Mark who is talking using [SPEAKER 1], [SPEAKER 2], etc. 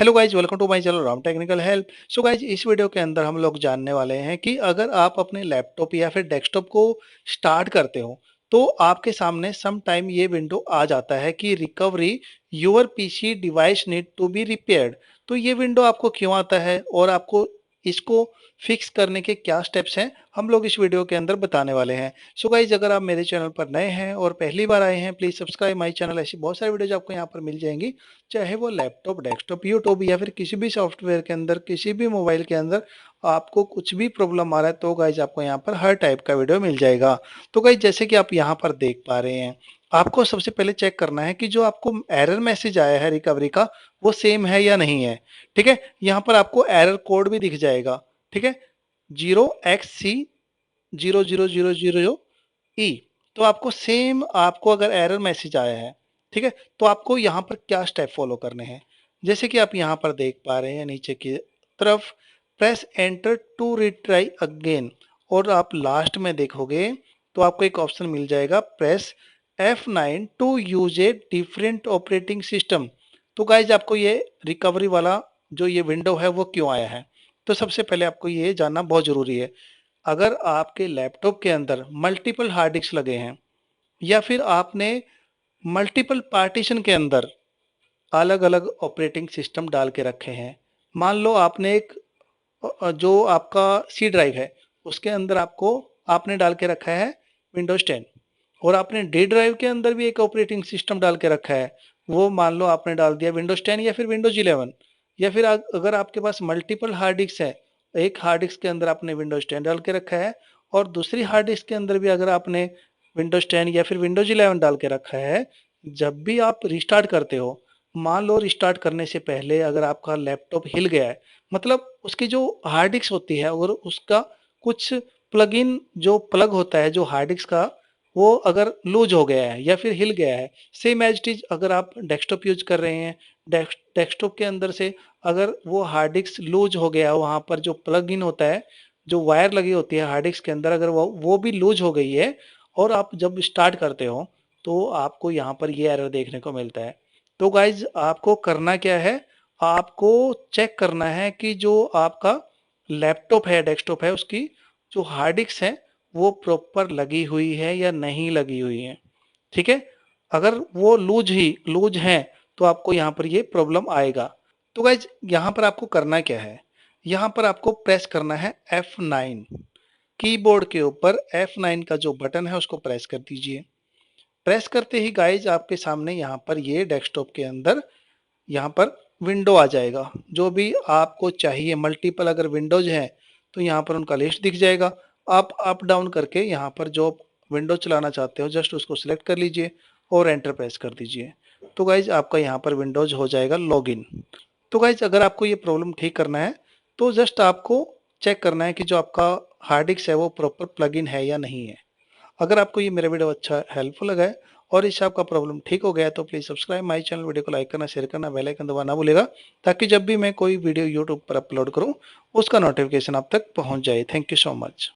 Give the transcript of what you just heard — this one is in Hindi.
[SPEAKER 1] Hello guys, welcome to my channel Ram technical help. So guys, इस वीडियो के अंदर हम लोग जानने वाले हैं कि अगर आप अपने लैपटॉप या फिर डेस्कटॉप को स्टार्ट करते हो तो आपके सामने सम टाइम ये विंडो आ जाता है कि recovery your PC device need to be repaired. तो ये विंडो आपको क्यों आता है और आपको इसको फिक्स करने के क्या स्टेप्स हैं, हम लोग इस वीडियो के अंदर बताने वाले हैं। सो गाइज, अगर आप मेरे चैनल पर नए हैं और पहली बार आए हैं, प्लीज सब्सक्राइब माय चैनल। ऐसी बहुत सारी वीडियोज आपको यहाँ पर मिल जाएंगी, चाहे वो लैपटॉप, डेस्कटॉप, यूट्यूब या फिर किसी भी सॉफ्टवेयर के अंदर, किसी भी मोबाइल के अंदर आपको कुछ भी प्रॉब्लम आ रहा है तो गाइज आपको यहाँ पर हर टाइप का वीडियो मिल जाएगा। तो गाइज, जैसे कि आप यहाँ पर देख पा रहे हैं, आपको सबसे पहले चेक करना है कि जो आपको एरर मैसेज आया है रिकवरी का वो सेम है या नहीं है। ठीक है, यहाँ पर आपको एरर कोड भी दिख जाएगा। ठीक है, 0xC0000E। तो आपको सेम, आपको अगर एरर मैसेज आया है, ठीक है, तो आपको यहाँ पर क्या स्टेप फॉलो करने हैं। जैसे कि आप यहाँ पर देख पा रहे हैं नीचे की तरफ, press enter to retry again. और आप लास्ट में देखोगे तो आपको एक ऑप्शन मिल जाएगा, press F9 to use a different operating system. तो गाइज, आपको ये रिकवरी वाला जो ये विंडो है वो क्यों आया है, तो सबसे पहले आपको ये जानना बहुत जरूरी है। अगर आपके लैपटॉप के अंदर मल्टीपल हार्ड डिस्क लगे हैं या फिर आपने मल्टीपल पार्टीशन के अंदर अलग अलग ऑपरेटिंग सिस्टम डाल के रखे हैं, मान लो आपने एक जो आपका सी ड्राइव है उसके अंदर आपने डाल के रखा है विंडोज 10, और आपने डी ड्राइव के अंदर भी एक ऑपरेटिंग सिस्टम डाल के रखा है, वो मान लो आपने डाल दिया विंडोज 10 या फिर विंडोज 11। या फिर अगर आपके पास मल्टीपल हार्ड डिस्क है, एक हार्ड डिस्क के अंदर आपने विंडोज 10 डाल के रखा है और दूसरी हार्ड डिस्क के अंदर भी अगर आपने विंडोज 10 या फिर विंडोज 11 डाल के रखा है, जब भी आप रिस्टार्ट करते हो, मान लो रिस्टार्ट करने से पहले अगर आपका लैपटॉप हिल गया है, मतलब उसकी जो हार्ड डिस्क होती है और उसका कुछ प्लग इन जो प्लग होता है जो हार्ड डिस्क का, वो अगर लूज हो गया है या फिर हिल गया है, सेम एज इट इज अगर आप डेस्कटॉप यूज कर रहे हैं, डेस्कटॉप के अंदर से अगर वो हार्ड डिस्क लूज हो गया, वहां पर जो प्लग इन होता है, जो वायर लगी होती है हार्ड डिस्क के अंदर, अगर वो भी लूज हो गई है और आप जब स्टार्ट करते हो तो आपको यहाँ पर ये एरर देखने को मिलता है। तो गाइज, आपको करना क्या है, आपको चेक करना है कि जो आपका लैपटॉप है, डेस्कटॉप है, उसकी जो हार्ड डिस्क है वो प्रॉपर लगी हुई है या नहीं लगी हुई है। ठीक है, अगर वो लूज है तो आपको यहाँ पर ये प्रॉब्लम आएगा। तो गाइज, यहाँ पर आपको करना क्या है, यहाँ पर आपको प्रेस करना है F9। कीबोर्ड के ऊपर F9 का जो बटन है उसको प्रेस कर दीजिए। प्रेस करते ही गाइज आपके सामने यहाँ पर ये डेस्कटॉप के अंदर यहाँ पर विंडो आ जाएगा, जो भी आपको चाहिए। मल्टीपल अगर विंडोज हैं तो यहाँ पर उनका लिस्ट दिख जाएगा। आप अप डाउन करके यहाँ पर जो विंडो चलाना चाहते हो जस्ट उसको सिलेक्ट कर लीजिए और एंटर प्रेस कर दीजिए। तो गाइज, आपका यहाँ पर विंडोज हो जाएगा लॉगिन। तो गाइज, अगर आपको ये प्रॉब्लम ठीक करना है तो जस्ट आपको चेक करना है कि जो आपका हार्ड डिस्क है वो प्रॉपर प्लग इन है या नहीं है। अगर आपको ये मेरा वीडियो अच्छा हेल्पफुल लगा है और इससे आपका प्रॉब्लम ठीक हो गया है तो please subscribe my channel, video को लाइक करना, शेयर करना, बेल आइकन दबाना ना भूलेगा, ताकि जब भी मैं कोई वीडियो यूट्यूब पर अपलोड करूं उसका नोटिफिकेशन आप तक पहुंच जाए। Thank you so much.